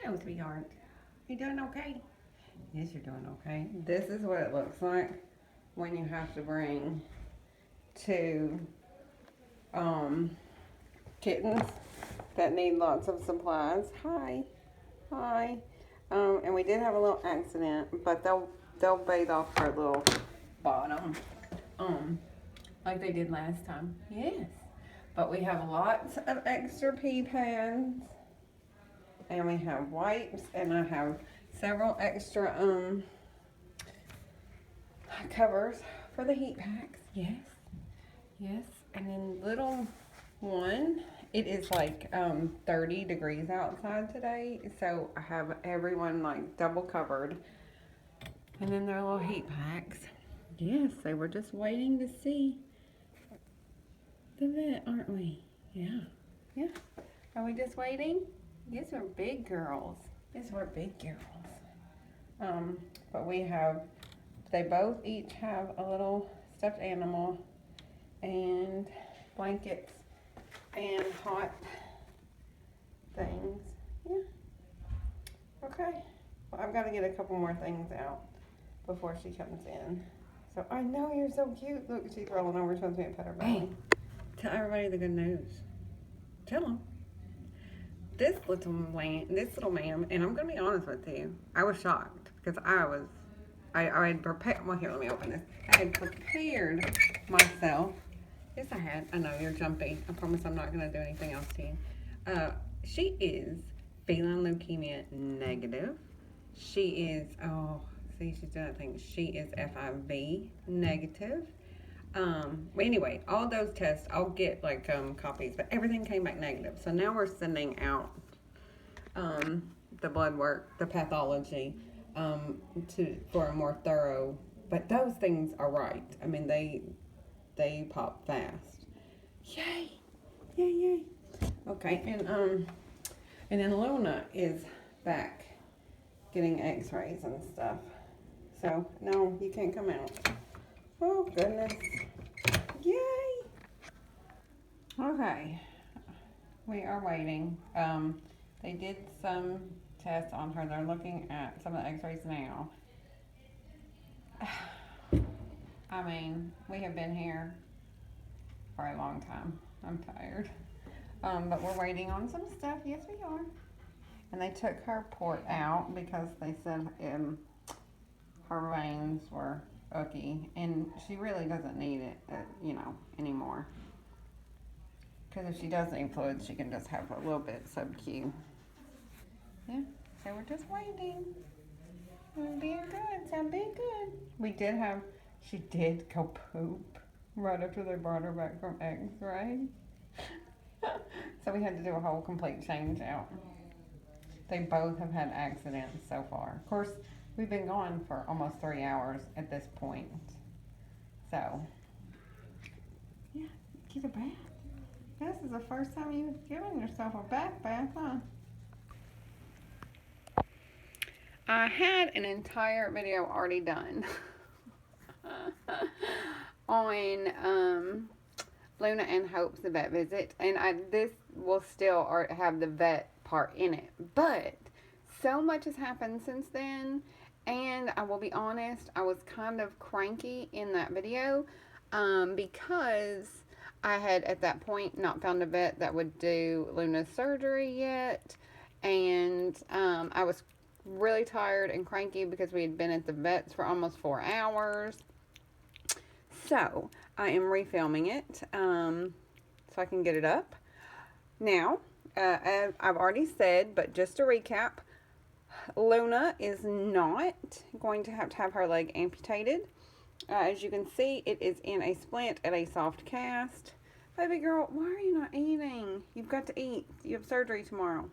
Hello, sweetheart. You doing okay? Yes, you're doing okay. This is what it looks like when you have to bring two kittens that need lots of supplies. Hi, hi. And we did have a little accident, but they'll bathe off her little bottom, like they did last time. Yes. But we have lots of extra pee pads, and we have wipes, and I have several extra covers for the heat packs. Yes, yes. And then little one, it is like 30 degrees outside today, so I have everyone like double covered. And then their little heat packs. Yes, they were just waiting to see the vet, aren't we? Yeah, yeah. Are we just waiting? Yes, we're big girls. Yes, we're big girls. But they both each have a little stuffed animal and blankets and hot things. Yeah. Okay. Well, I've got to get a couple more things out before she comes in. So I know you're so cute. Look, she's rolling over. She wants me to pet her belly. Hey, tell everybody the good news. Tell them. This little man, and I'm gonna be honest with you, I was shocked because I had prepared. Well, here, let me open this. I had prepared myself. Yes, I had. I know you're jumpy. I promise I'm not gonna do anything else to you. She is feline leukemia negative. She is. Oh, see, she's doing that thing. She is FIV negative. Anyway, all those tests, I'll get like copies, but everything came back negative. So now we're sending out the blood work, the pathology, for a more thorough. But those things are right. I mean, they pop fast. Yay! Yay! Yay! Okay, and then Luna is back getting X-rays and stuff. So no, you can't come out. Oh goodness. Yay! Okay. We are waiting. They did some tests on her. They're looking at some of the x-rays now. I mean, we have been here for a long time. I'm tired. But we're waiting on some stuff. Yes, we are. And they took her port out because they said her veins were icky, and she really doesn't need it, anymore. Because if she does need fluids, she can just have a little bit sub-Q. Yeah, so we're just waiting. I'm being good, so I'm being good. She did go poop right after they brought her back from X-ray. So we had to do a whole complete change out. They both have had accidents so far. Of course, we've been gone for almost 3 hours at this point. So, yeah, get a bath. This is the first time you've given yourself a bath, huh? I had an entire video already done on Luna and Hope's vet visit, and this will still have the vet part in it, but so much has happened since then, and I will be honest, I was kind of cranky in that video because I had at that point not found a vet that would do Luna's surgery yet, and I was really tired and cranky because we had been at the vet's for almost 4 hours. So I am refilming it so I can get it up. Now, as I've already said, but just to recap, Luna is not going to have her leg amputated. As you can see, it is in a splint at a soft cast. Baby girl, why are you not eating? You've got to eat. You have surgery tomorrow.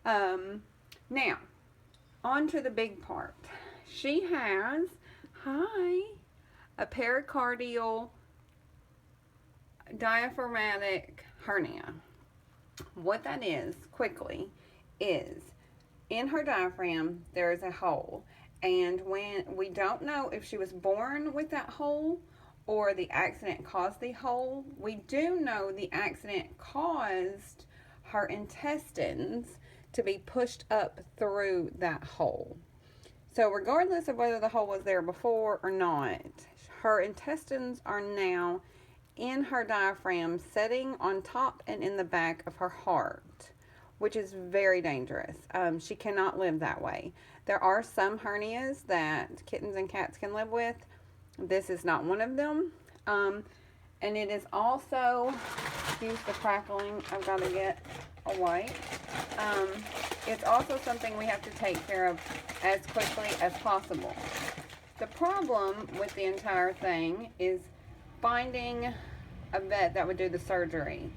Now, on to the big part. She has, a pericardial diaphragmatic hernia. What that is, quickly, is in her diaphragm there is a hole, and when we don't know if she was born with that hole or the accident caused the hole, we do know the accident caused her intestines to be pushed up through that hole. So regardless of whether the hole was there before or not, her intestines are now in her diaphragm, sitting on top and in the back of her heart, which is very dangerous. She cannot live that way. There are some hernias that kittens and cats can live with. This is not one of them. And it is also, excuse the crackling, I've got to get away. It's also something we have to take care of as quickly as possible. The problem with the entire thing is finding a vet that would do the surgery.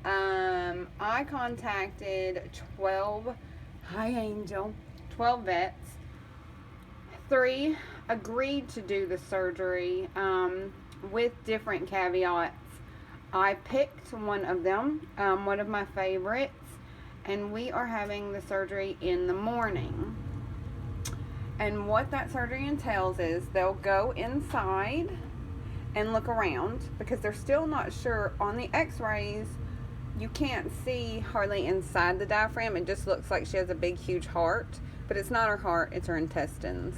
I contacted 12, hi Angel, 12 vets. 3 agreed to do the surgery with different caveats. I picked one of them, one of my favorites, and we are having the surgery in the morning. And what that surgery entails is they'll go inside and look around, because they're still not sure. On the x-rays, you can't see hardly inside the diaphragm. It just looks like she has a big, huge heart, but it's not her heart, it's her intestines.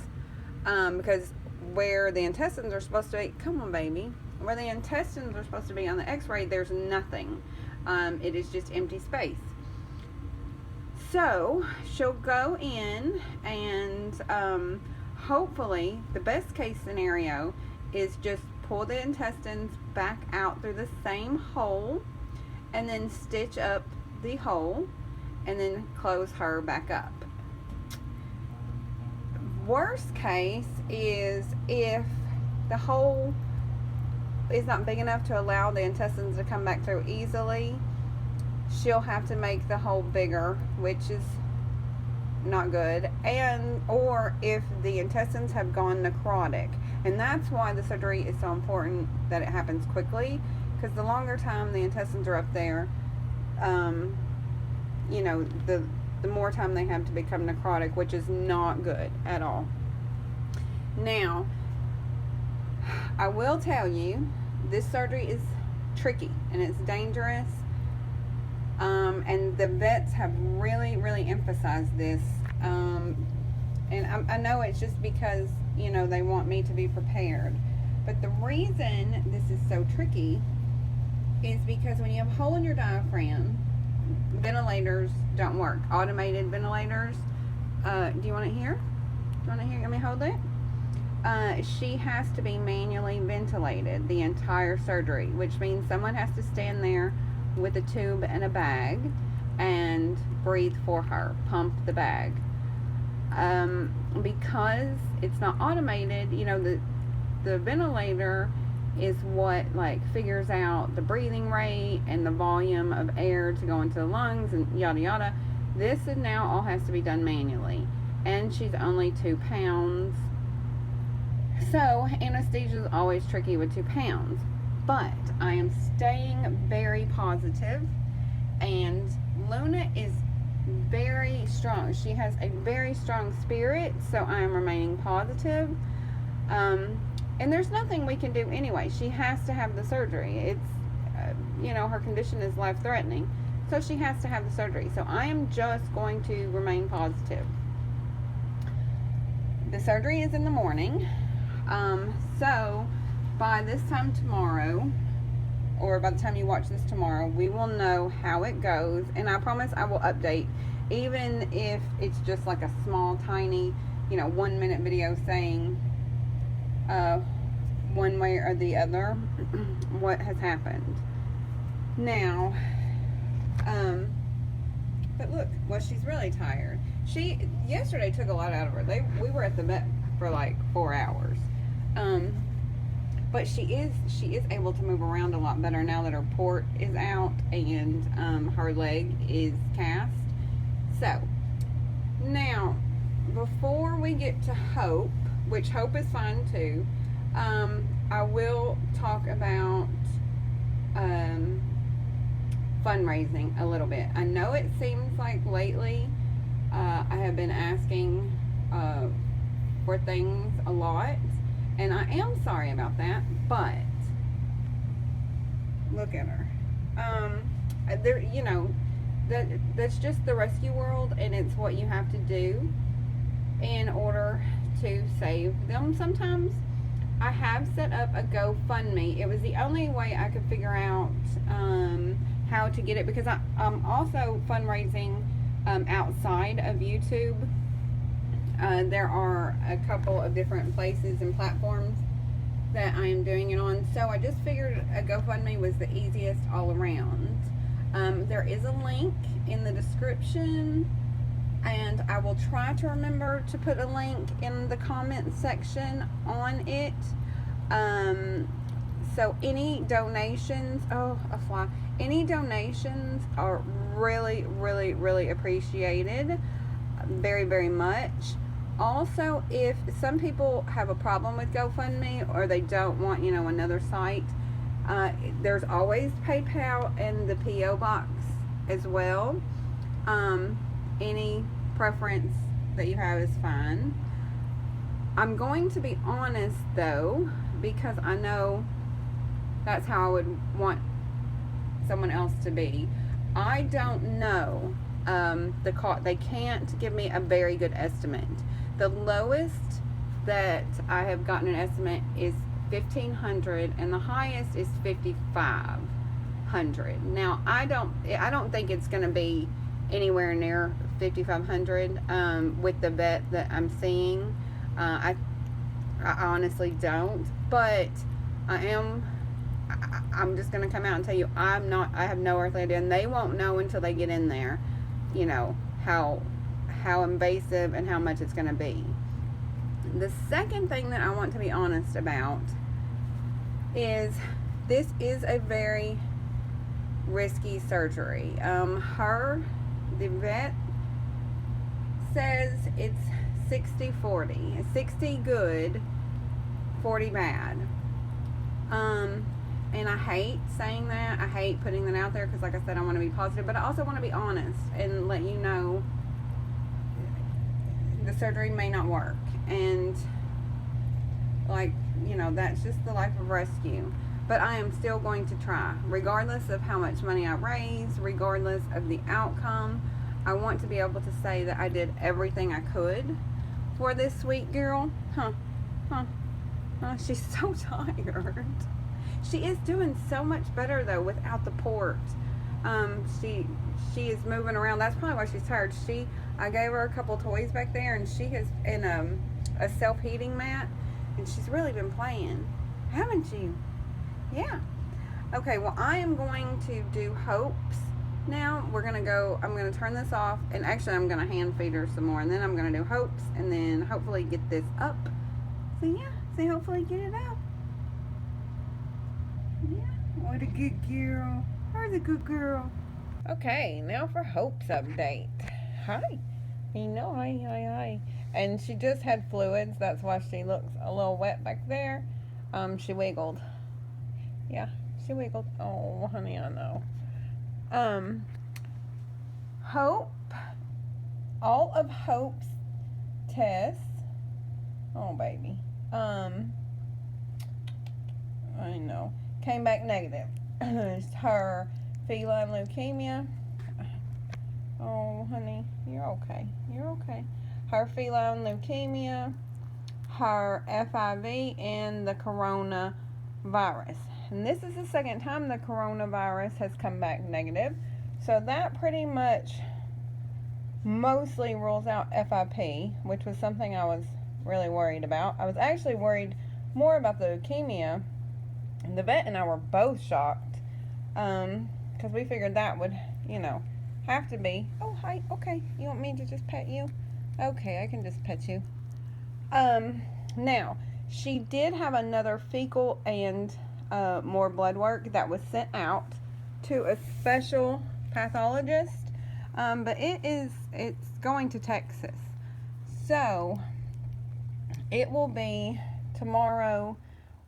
Because where the intestines are supposed to be, come on baby, where the intestines are supposed to be on the x-ray, there's nothing. It is just empty space. So she'll go in and hopefully the best case scenario is just pull the intestines back out through the same hole and then stitch up the hole and then close her back up. Worst case is if the hole is not big enough to allow the intestines to come back through easily, she'll have to make the hole bigger, which is not good. And or if the intestines have gone necrotic, and that's why the surgery is so important that it happens quickly, because the longer time the intestines are up there, you know, the more time they have to become necrotic, which is not good at all. Now, I will tell you, this surgery is tricky and it's dangerous. And the vets have really, really emphasized this. And I know it's just because, you know, they want me to be prepared. But the reason this is so tricky is because when you have a hole in your diaphragm, ventilators don't work. Automated ventilators. Do you want to hear? Do you want to hear? Let me hold it. She has to be manually ventilated the entire surgery, which means someone has to stand there with a tube and a bag and breathe for her, pump the bag. Because it's not automated, you know, the ventilator is what like figures out the breathing rate and the volume of air to go into the lungs and yada yada. This is now all has to be done manually, and she's only 2 pounds. So anesthesia is always tricky with 2 pounds, but I am staying very positive, and Luna is very strong. She has a very strong spirit, so I am remaining positive. And there's nothing we can do anyway. She has to have the surgery. It's, you know, her condition is life-threatening, so she has to have the surgery. So I am just going to remain positive. The surgery is in the morning. So by this time tomorrow, or by the time you watch this tomorrow, we will know how it goes. And I promise I will update, even if it's just like a small, tiny, you know, 1-minute video saying one way or the other what has happened. Now, but look, well, she's really tired. She yesterday took a lot out of her. We were at the vet for like 4 hours. But she is able to move around a lot better now that her port is out and her leg is cast. So now, before we get to Hope, which Hope is fine too, I will talk about fundraising a little bit. I know it seems like lately I have been asking for things a lot, and I am sorry about that, but look at her. There, you know, that's just the rescue world, and it's what you have to do in order to save them. Sometimes I have set up a GoFundMe. It was the only way I could figure out how to get it, because I'm also fundraising outside of YouTube. There are a couple of different places and platforms that I am doing it on. So I just figured a GoFundMe was the easiest all around. There is a link in the description, and I will try to remember to put a link in the comment section on it. So any donations, any donations are really, really, really appreciated. Very, very much. Also, if some people have a problem with GoFundMe, or they don't want, another site, there's always PayPal and the P.O. box as well. Any preference that you have is fine. I'm going to be honest though, because I know that's how I would want someone else to be. I don't know the cost. They can't give me a very good estimate. The lowest that I have gotten an estimate is $1,500, and the highest is $5,500. Now I don't think it's going to be anywhere near $5,500 with the vet that I'm seeing. I honestly don't, but I'm just going to come out and tell you I have no earthly idea, and they won't know until they get in there, how invasive and how much it's going to be. The second thing that I want to be honest about is this is a very risky surgery. The vet says it's 60-40. 60 good, 40 bad. And I hate saying that. I hate putting that out there because, like I said, I want to be positive, but I also want to be honest and let you know the surgery may not work. And, that's just the life of rescue. But I am still going to try, regardless of how much money I raise, regardless of the outcome. I want to be able to say that I did everything I could for this sweet girl. She's so tired. She is doing so much better though without the port. She is moving around. That's probably why she's tired. I gave her a couple toys back there, and she has in a self-heating mat, and she's really been playing, haven't you? Yeah. Okay, well, I am going to do hopes now. I'm going to turn this off, and actually I'm going to hand feed her some more, and then I'm going to do hopes, and then hopefully get this up. So hopefully get it up. Yeah, what a good girl. Where's a good girl? Okay, now for hopes update. Hi. Hi. And she just had fluids. That's why she looks a little wet back there. She wiggled. Yeah, she wiggled. Oh, honey, I know. Hope. All of Hope's tests. Oh, baby. I know. Came back negative. Her feline leukemia. Oh, honey, you're okay. Her feline leukemia, her FIV, and the coronavirus. And this is the second time the coronavirus has come back negative. So that pretty much mostly rules out FIP, which was something I was really worried about. I was actually worried more about the leukemia. And the vet and I were both shocked. Because we figured that would, have to be. Oh, hi. Okay. You want me to just pet you? Okay, I can just pet you. Now, she did have another fecal and more blood work that was sent out to a special pathologist. But it's going to Texas. So, it will be tomorrow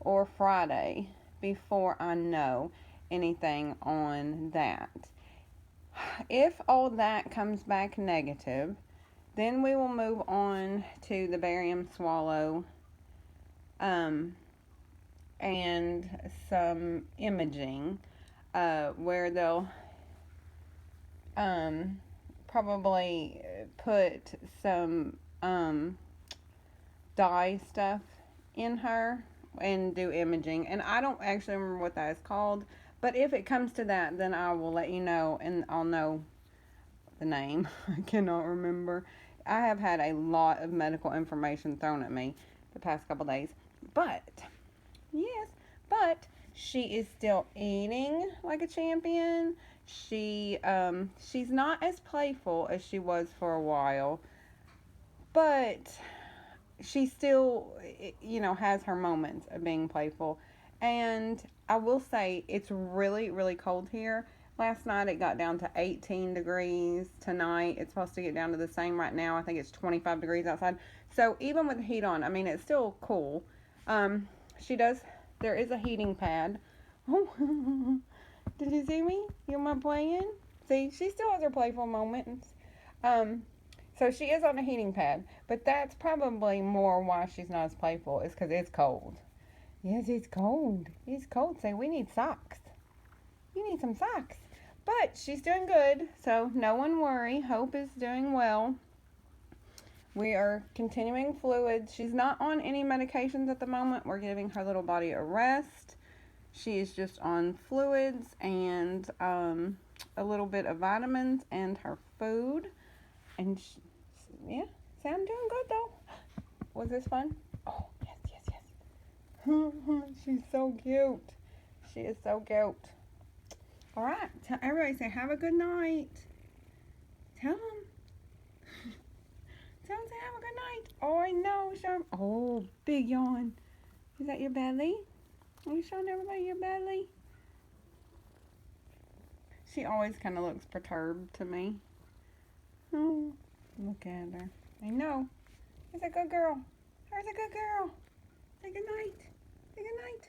or Friday before I know anything on that. If all that comes back negative, then we will move on to the barium swallow and some imaging where they'll probably put some dye stuff in her and do imaging. And I don't actually remember what that is called, but if it comes to that, then I will let you know, and I'll know the name. I cannot remember. I have had a lot of medical information thrown at me the past couple days. But, yes, but she is still eating like a champion. She's not as playful as she was for a while, but she still, has her moments of being playful. And I will say, it's really, really cold here. Last night it got down to 18 degrees. Tonight it's supposed to get down to the same right now. I think it's 25 degrees outside. So even with the heat on, I mean, it's still cool. There is a heating pad. Oh, did you see me? You am I playing? See, she still has her playful moments. So she is on a heating pad, but that's probably more why she's not as playful, is because it's cold. Yes, it's cold. It's cold. Say, we need socks. You need some socks. But she's doing good, so no one worry. Hope is doing well. We are continuing fluids. She's not on any medications at the moment. We're giving her little body a rest. She is just on fluids and a little bit of vitamins and her food. And yeah, so I'm doing good though. Was this fun? Oh, yes, yes, yes. She's so cute. She is so cute. All right, tell everybody, say have a good night. Tell them. Tell them, say have a good night. Oh, I know. Oh, big yawn. Is that your belly? Are you showing everybody your belly? She always kind of looks perturbed to me. Oh, look at her. I know. She's a good girl. She's a good girl.